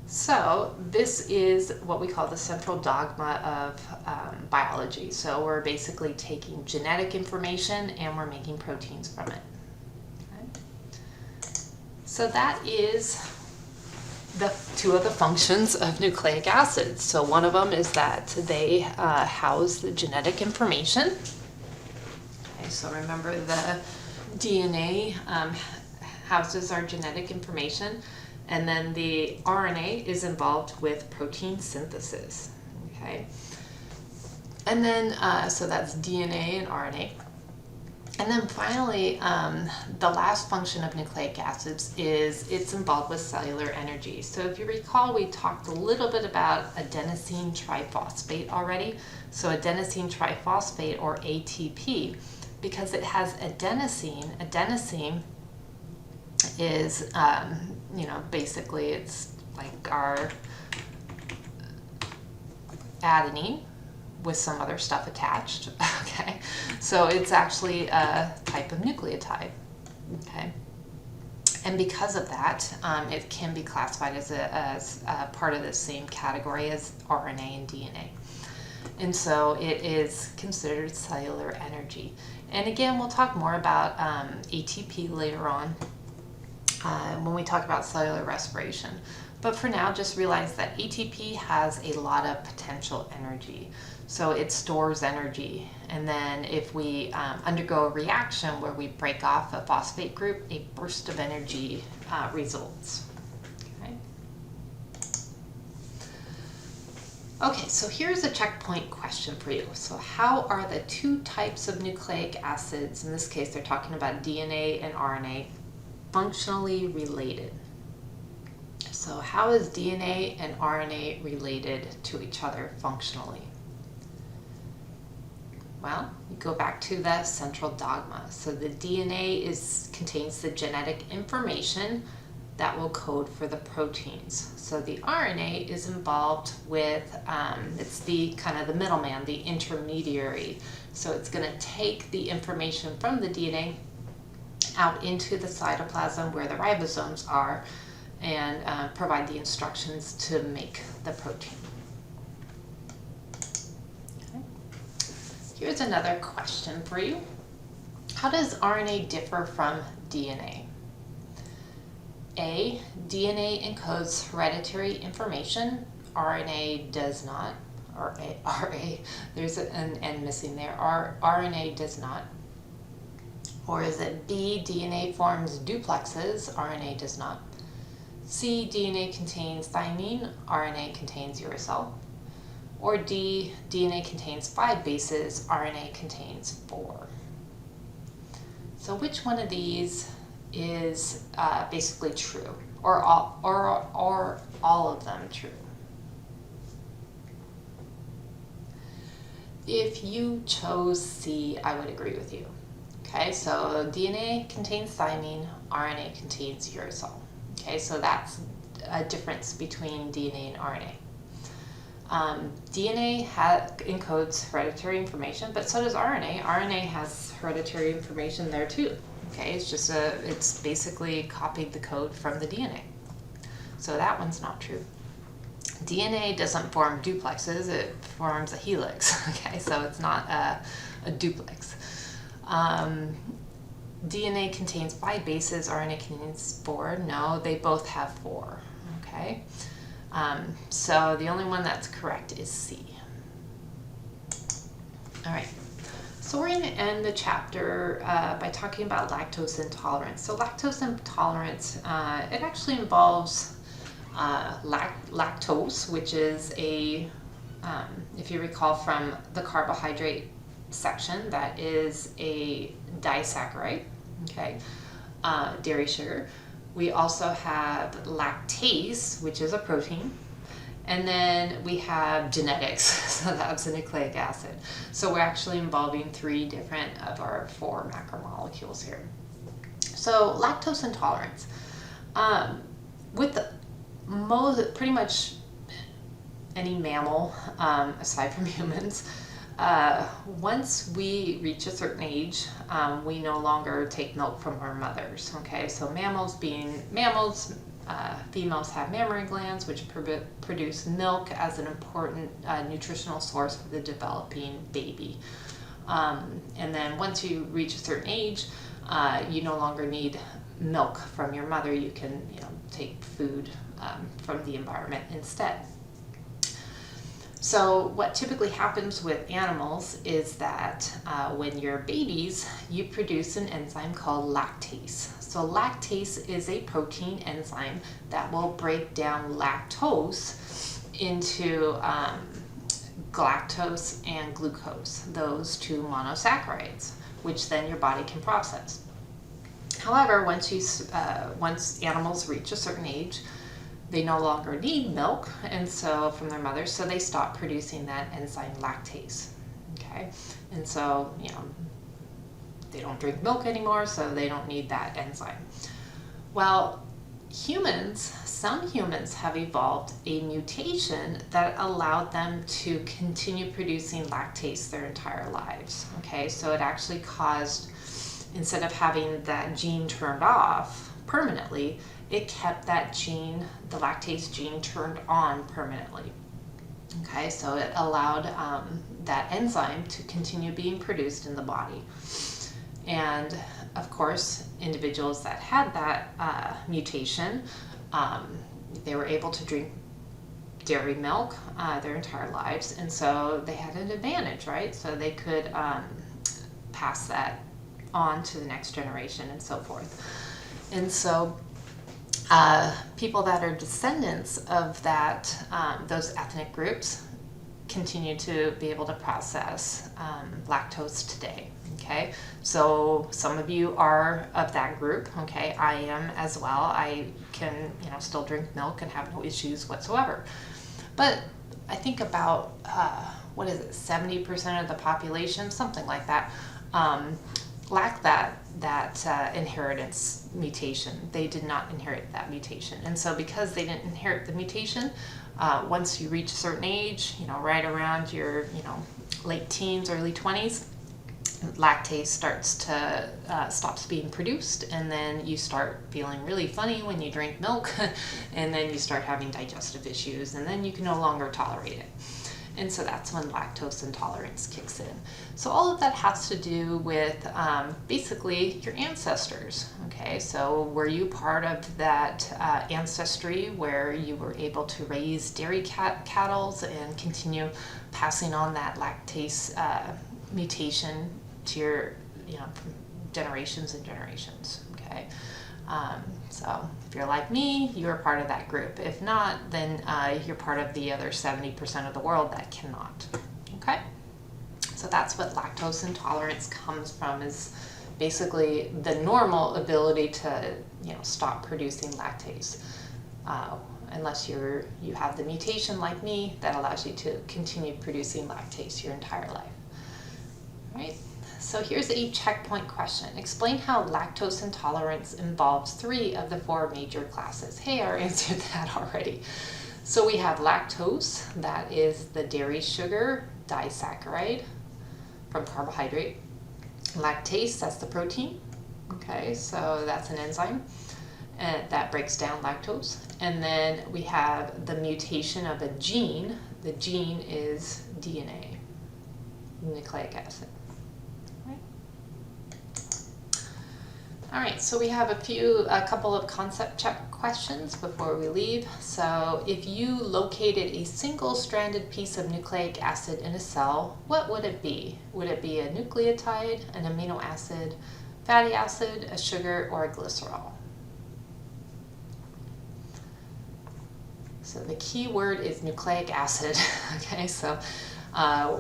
So this is what we call the central dogma of biology. So we're basically taking genetic information and we're making proteins from it. Okay. So that is the two of the functions of nucleic acids. So one of them is that they house the genetic information. Okay, so remember the DNA houses our genetic information, and then the RNA is involved with protein synthesis. Okay, and then so that's DNA and RNA. And then finally, the last function of nucleic acids is it's involved with cellular energy. So if you recall, we talked a little bit about adenosine triphosphate already. So adenosine triphosphate, or ATP, because it has adenosine. Adenosine is, basically it's like our adenine with some other stuff attached. Okay, so it's actually a type of nucleotide. Okay, and because of that, it can be classified as a part of the same category as RNA and DNA. And so it is considered cellular energy. And again, we'll talk more about ATP later on. when we talk about cellular respiration. But for now, just realize that ATP has a lot of potential energy. So it stores energy. And then if we undergo a reaction where we break off a phosphate group, a burst of energy results. Okay, so here's a checkpoint question for you. So how are the two types of nucleic acids, in this case they're talking about DNA and RNA, functionally related? So how is DNA and RNA related to each other functionally? Well, you go back to the central dogma. So the DNA contains the genetic information that will code for the proteins. So the RNA is involved with, it's the kind of the middleman, the intermediary. So it's going to take the information from the DNA out into the cytoplasm where the ribosomes are and provide the instructions to make the protein. Okay. Here's another question for you. How does RNA differ from DNA? A, DNA encodes hereditary information, RNA does not, or RA, there's an N missing there, RNA does not. Or is it B, DNA forms duplexes, RNA does not. C, DNA contains thymine, RNA contains uracil. Or D, DNA contains 5 bases, RNA contains 4. So which one of these is basically true, or all of them true? If you chose C, I would agree with you. Okay, so DNA contains thymine, RNA contains uracil. Okay, so that's a difference between DNA and RNA. DNA encodes hereditary information, but so does RNA. RNA has hereditary information there too. Okay, it's basically copied the code from the DNA. So that one's not true. DNA doesn't form duplexes, it forms a helix. Okay, so it's not a duplex. DNA contains 5 bases, RNA contains 4. No, they both have 4. Okay, so the only one that's correct is C. All right. So we're going to end the chapter by talking about lactose intolerance. So lactose intolerance, it actually involves lactose, which is if you recall from the carbohydrate section, that is a disaccharide, okay, dairy sugar. We also have lactase, which is a protein. And then we have genetics, so that's a nucleic acid. So we're actually involving 3 different of our 4 macromolecules here. So lactose intolerance. With pretty much any mammal, aside from humans, once we reach a certain age, we no longer take milk from our mothers. Okay, so mammals being mammals, females have mammary glands, which produce milk as an important nutritional source for the developing baby. And then once you reach a certain age, you no longer need milk from your mother. You can, take food from the environment instead. So what typically happens with animals is that when you're babies, you produce an enzyme called lactase. So lactase is a protein enzyme that will break down lactose into galactose and glucose, those 2 monosaccharides, which then your body can process. However, once animals reach a certain age, they no longer need milk, and so from their mothers, so they stop producing that enzyme lactase. Okay, and so they don't drink milk anymore, so they don't need that enzyme. Well, some humans have evolved a mutation that allowed them to continue producing lactase their entire lives. Okay, so it actually caused, instead of having that gene turned off permanently, it kept that gene, the lactase gene, turned on permanently. Okay, so it allowed that enzyme to continue being produced in the body. And of course, individuals that had that mutation, they were able to drink dairy milk their entire lives, and so they had an advantage, right? So they could pass that on to the next generation and so forth. And so people that are descendants of that, those ethnic groups, continue to be able to process lactose today. Okay, so some of you are of that group. Okay, I am as well. I can, still drink milk and have no issues whatsoever. But I think about 70% of the population, something like that, lack that inheritance mutation. They did not inherit that mutation, and so because they didn't inherit the mutation, once you reach a certain age, right around your late teens, early 20s, lactase stops being produced, and then you start feeling really funny when you drink milk, and then you start having digestive issues, and then you can no longer tolerate it. And so that's when lactose intolerance kicks in. So all of that has to do with basically your ancestors. Okay, so were you part of that ancestry where you were able to raise dairy cattle and continue passing on that lactase mutation to your, from generations and generations? Okay. So if you're like me, you're part of that group. If not, then you're part of the other 70% of the world that cannot. Okay? So that's what lactose intolerance comes from, is basically the normal ability to, stop producing lactase. Unless you have the mutation like me that allows you to continue producing lactase your entire life. All right? So here's a checkpoint question. Explain how lactose intolerance involves 3 of the 4 major classes. Hey, I answered that already. So we have lactose, that is the dairy sugar disaccharide from carbohydrate. Lactase, that's the protein. Okay, so that's an enzyme and that breaks down lactose. And then we have the mutation of a gene. The gene is DNA, nucleic acid. All right, so we have a couple of concept check questions before we leave. So if you located a single-stranded piece of nucleic acid in a cell, what would it be? Would it be a nucleotide, an amino acid, fatty acid, a sugar, or a glycerol? So the key word is nucleic acid. Okay, so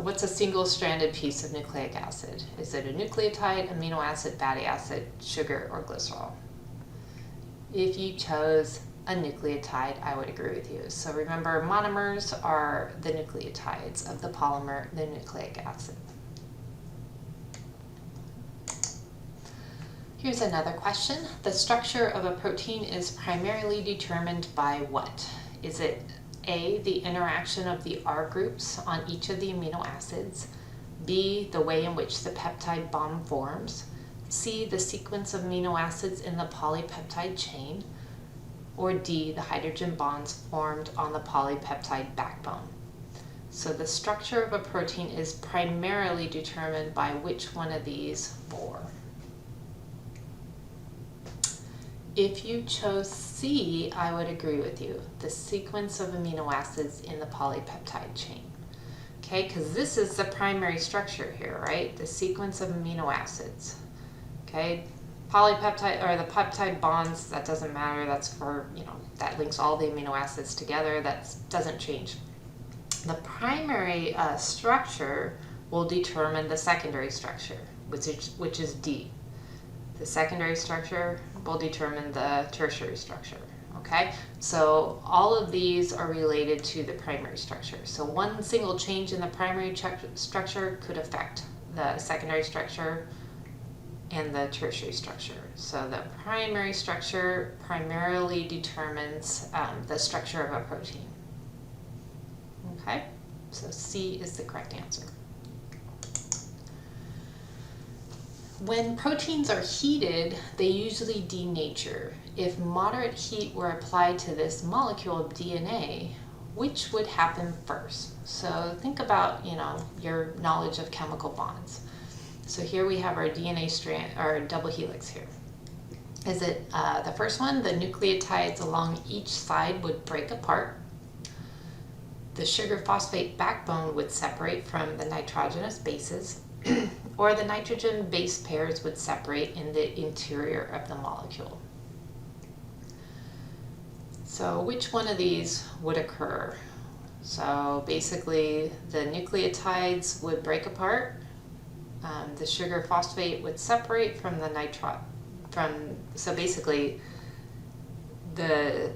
what's a single-stranded piece of nucleic acid? Is it a nucleotide, amino acid, fatty acid, sugar, or glycerol? If you chose a nucleotide, I would agree with you. So remember, monomers are the nucleotides of the polymer, the nucleic acid. Here's another question. The structure of a protein is primarily determined by what? Is it A, the interaction of the R groups on each of the amino acids, B, the way in which the peptide bond forms, C, the sequence of amino acids in the polypeptide chain, or D, the hydrogen bonds formed on the polypeptide backbone? So the structure of a protein is primarily determined by which one of these 4? If you chose C, I would agree with you. The sequence of amino acids in the polypeptide chain. Okay, because this is the primary structure here, right? The sequence of amino acids. Okay, polypeptide, or the peptide bonds, that doesn't matter. That's for, that links all the amino acids together. That doesn't change. The primary structure will determine the secondary structure, which is D. The secondary structure will determine the tertiary structure, okay? So all of these are related to the primary structure. So one single change in the primary structure could affect the secondary structure and the tertiary structure. So the primary structure primarily determines the structure of a protein, okay? So C is the correct answer. When proteins are heated, they usually denature. If moderate heat were applied to this molecule of DNA, which would happen first? So think about, your knowledge of chemical bonds. So here we have our DNA strand, our double helix here. Is it the first one? The nucleotides along each side would break apart. The sugar phosphate backbone would separate from the nitrogenous bases, or the nitrogen base pairs would separate in the interior of the molecule. So which one of these would occur? So basically the nucleotides would break apart, the sugar phosphate would separate from the so basically the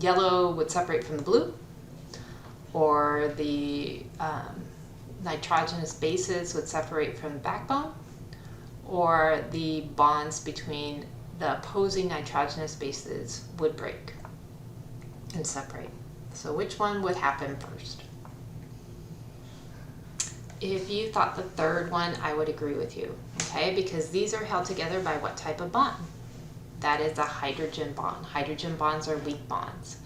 yellow would separate from the blue, or the nitrogenous bases would separate from the backbone, or the bonds between the opposing nitrogenous bases would break and separate. So which one would happen first? If you thought the third one, I would agree with you, okay? Because these are held together by what type of bond? That is a hydrogen bond. Hydrogen bonds are weak bonds.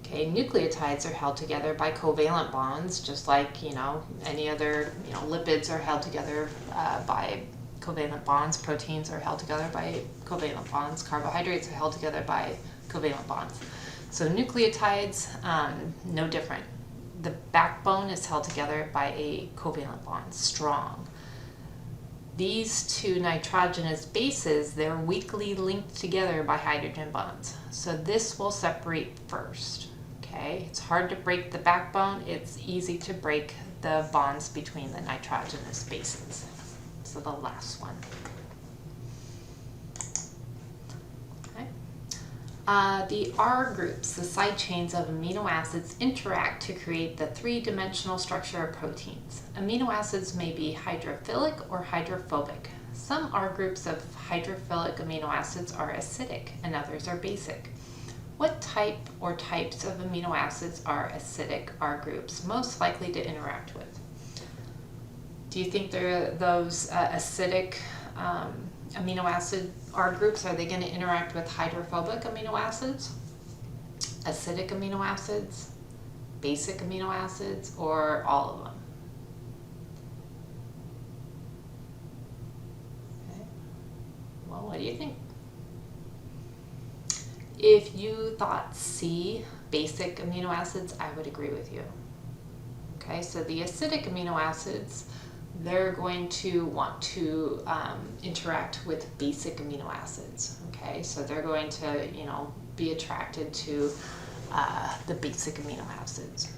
Okay, nucleotides are held together by covalent bonds, just like, any other, lipids are held together by covalent bonds. Proteins are held together by covalent bonds. Carbohydrates are held together by covalent bonds. So nucleotides, no different. The backbone is held together by a covalent bond, strong. These two nitrogenous bases, they're weakly linked together by hydrogen bonds. So this will separate first, okay? It's hard to break the backbone. It's easy to break the bonds between the nitrogenous bases. So the last one. The R groups, the side chains of amino acids, interact to create the three-dimensional structure of proteins. Amino acids may be hydrophilic or hydrophobic. Some R groups of hydrophilic amino acids are acidic and others are basic. What type or types of amino acids are acidic R groups most likely to interact with? Do you think they're those acidic amino acid R groups? Are they going to interact with hydrophobic amino acids, acidic amino acids, basic amino acids, or all of them? Okay. Well, what do you think? If you thought C, basic amino acids, I would agree with you. Okay, so the acidic amino acids, they're going to want to interact with basic amino acids. Okay, so they're going to, be attracted to the basic amino acids.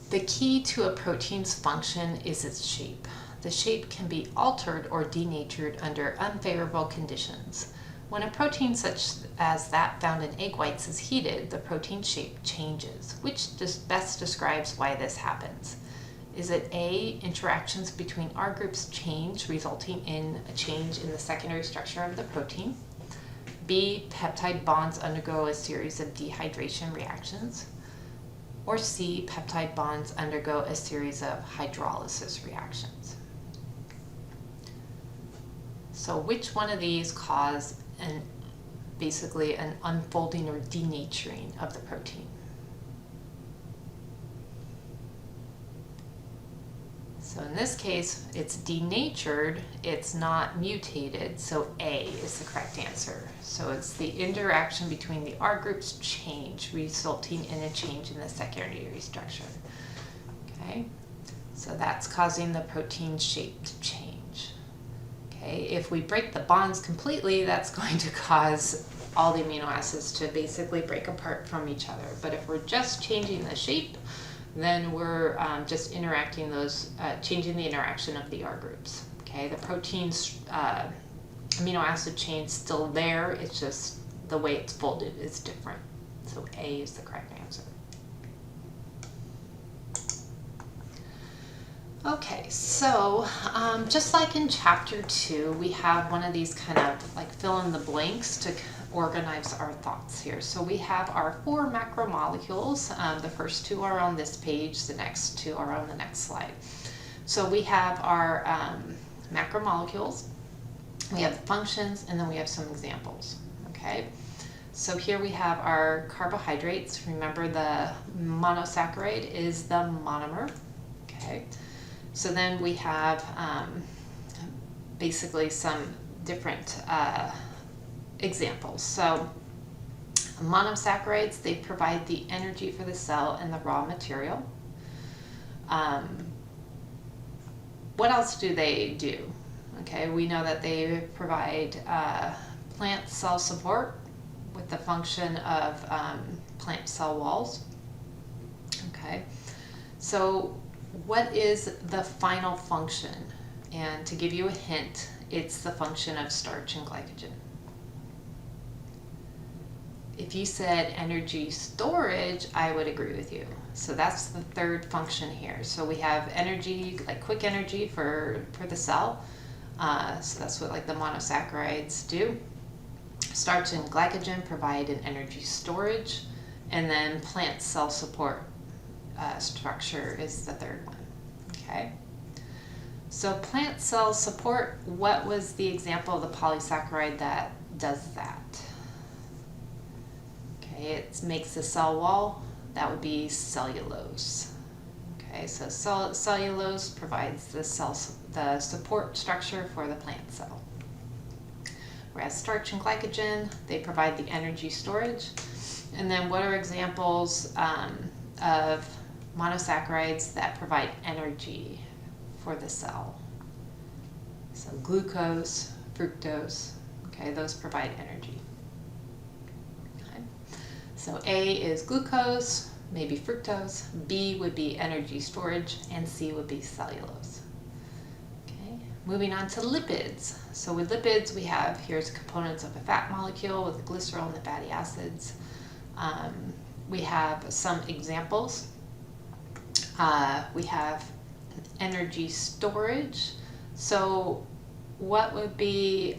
The key to a protein's function is its shape. The shape can be altered or denatured under unfavorable conditions. When a protein such as that found in egg whites is heated, the protein shape changes. Which best describes why this happens? Is it A, interactions between R groups change, resulting in a change in the secondary structure of the protein? B, peptide bonds undergo a series of dehydration reactions? Or C, peptide bonds undergo a series of hydrolysis reactions? So which one of these cause basically an unfolding or denaturing of the protein? So in this case, it's denatured, it's not mutated, so A is the correct answer. So it's the interaction between the R groups change, resulting in a change in the secondary structure. Okay, so that's causing the protein shape to change. Okay, if we break the bonds completely, that's going to cause all the amino acids to basically break apart from each other. But if we're just changing the shape, then we're just interacting changing the interaction of the R groups. Okay, the protein's amino acid chain's still there, it's just the way it's folded is different. So A is the correct answer. Okay, so just like in chapter 2, we have one of these kind of like fill in the blanks to organize our thoughts here. So we have our 4 macromolecules. The first 2 are on this page, the next 2 are on the next slide. So we have our macromolecules, we have the functions, and then we have some examples. Okay, so here we have our carbohydrates. Remember, the monosaccharide is the monomer. Okay, So then we have basically some different examples. So monosaccharides, they provide the energy for the cell and the raw material. What else do they do? Okay, we know that they provide plant cell support with the function of plant cell walls. Okay, so what is the final function? And to give you a hint, it's the function of starch and glycogen. If you said energy storage, I would agree with you. So that's the third function here. So we have energy, like quick energy for the cell. So that's what like the monosaccharides do. Starch and glycogen provide an energy storage. And then plant cell support structure is the third one. Okay. So plant cell support, what was the example of the polysaccharide that does that? Okay, it makes the cell wall. That would be cellulose. Okay, so cellulose provides the support structure for the plant cell. Whereas starch and glycogen, they provide the energy storage. And then what are examples of monosaccharides that provide energy for the cell? So glucose, fructose, okay, those provide energy. Okay. So A is glucose, maybe fructose, B would be energy storage, and C would be cellulose. Okay. Moving on to lipids. So with lipids, we have here's components of a fat molecule with the glycerol and the fatty acids. We have some examples. We have energy storage. So what would be,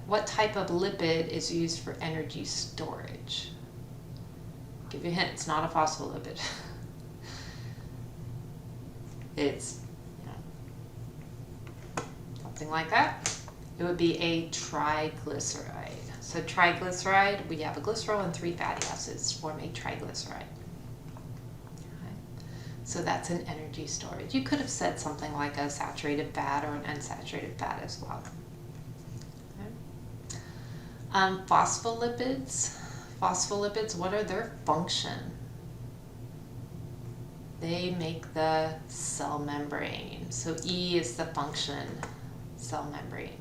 what type of lipid is used for energy storage? Give you a hint, it's not a phospholipid. It's, something like that. It would be a triglyceride. So triglyceride, we have a glycerol and 3 fatty acids form a triglyceride. So that's an energy storage. You could have said something like a saturated fat or an unsaturated fat as well. Okay. Phospholipids. Phospholipids, what are their function? They make the cell membrane. So E is the function, cell membrane.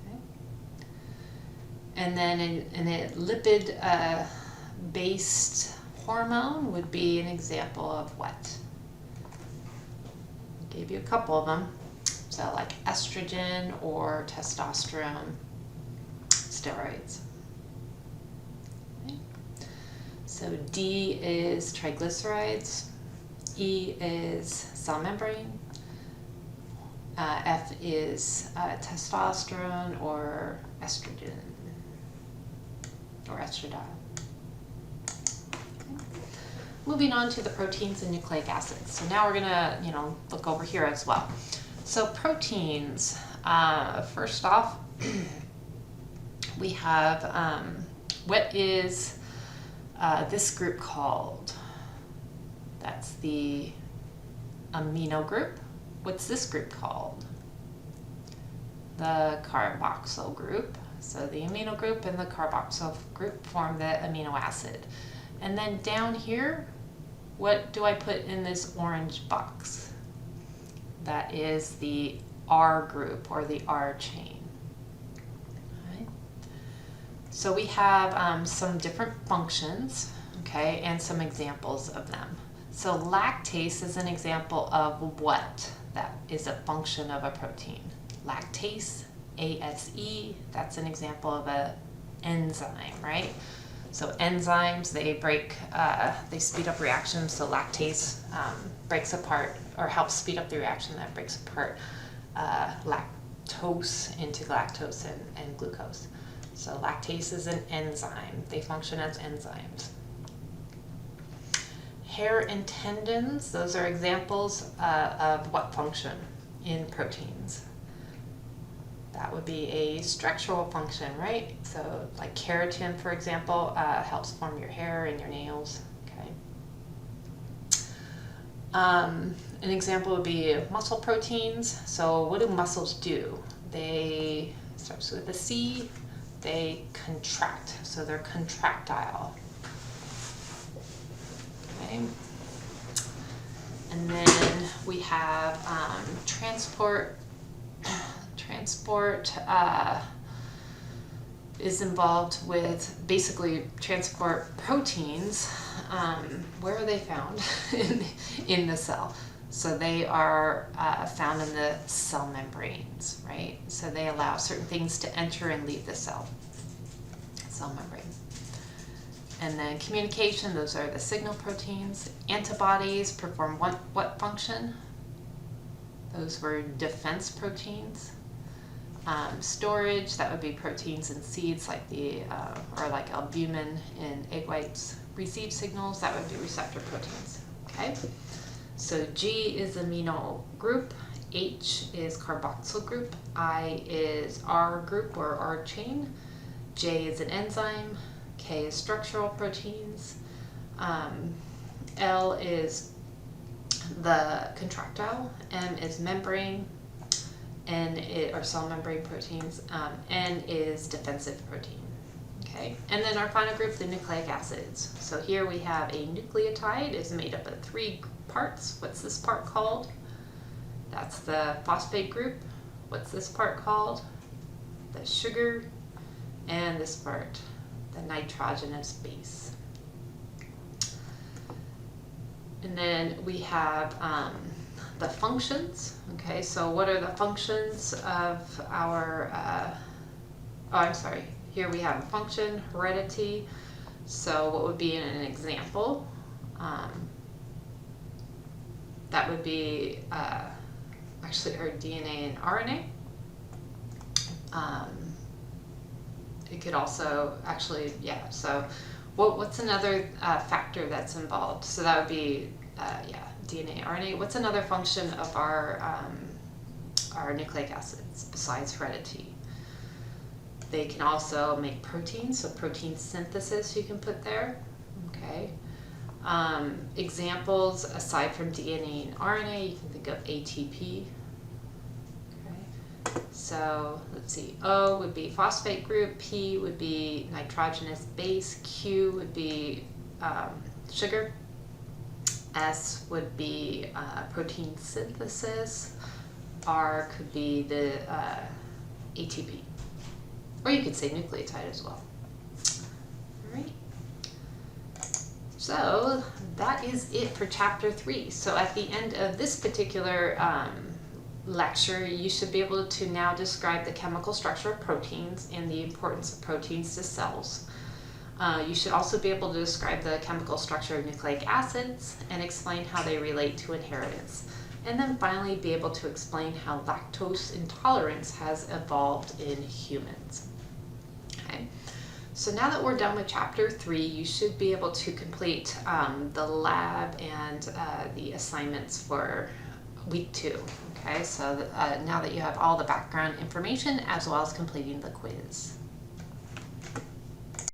Okay. And then in a lipid-based hormone would be an example of what? I gave you a couple of them. So like estrogen or testosterone steroids. Okay. So D is triglycerides, E is cell membrane, F is testosterone or estrogen or estradiol. Moving on to the proteins and nucleic acids. So now we're gonna, look over here as well. So proteins, first off, we have, what is this group called? That's the amino group. What's this group called? The carboxyl group. So the amino group and the carboxyl group form the amino acid. And then down here, what do I put in this orange box? That is the R group or the R chain. Right. So we have some different functions, okay, and some examples of them. So lactase is an example of what that is a function of a protein. Lactase, ASE, that's an example of an enzyme, right? So enzymes, they speed up reactions. So lactase breaks apart or helps speed up the reaction that breaks apart lactose into galactose and glucose. So lactase is an enzyme. They function as enzymes. Hair and tendons, those are examples of what function in proteins. That would be a structural function, right? So like keratin, for example, helps form your hair and your nails, okay? An example would be muscle proteins. So what do muscles do? They, starts with a C, they contract. So they're contractile. Okay. And then we have transport. Transport is involved with basically transport proteins. Where are they found? in the cell. So they are found in the cell membranes, right? So they allow certain things to enter and leave the cell membrane. And then communication, those are the signal proteins. Antibodies perform what function? Those were defense proteins. Storage, that would be proteins in seeds like or like albumin in egg whites. Receive signals, that would be receptor proteins. Okay, so G is amino group, H is carboxyl group, I is R group or R chain, J is an enzyme, K is structural proteins, L is the contractile, M is membrane, or cell membrane proteins, N is defensive protein. Okay, and then our final group, the nucleic acids. So here we have a nucleotide is made up of 3 parts. What's this part called? That's the phosphate group. What's this part called? The sugar. And this part, the nitrogenous base. And then we have the functions. Okay, so what are the functions of our, here we have a function, heredity. So what would be an example? That would be actually our DNA and RNA. It could also actually, yeah, so what's another factor that's involved? So that would be, DNA, RNA. What's another function of our nucleic acids besides heredity? They can also make proteins, so protein synthesis you can put there. Okay. Examples aside from DNA and RNA, you can think of ATP. Okay. So let's see, O would be phosphate group, P would be nitrogenous base, Q would be sugar, S would be protein synthesis, R could be the ATP. Or you could say nucleotide as well. All right. So that is it for chapter 3. So at the end of this particular lecture, you should be able to now describe the chemical structure of proteins and the importance of proteins to cells. You should also be able to describe the chemical structure of nucleic acids and explain how they relate to inheritance. And then finally be able to explain how lactose intolerance has evolved in humans. Okay. So now that we're done with chapter 3, you should be able to complete the lab and the assignments for week 2. Okay, so now that you have all the background information as well as completing the quiz.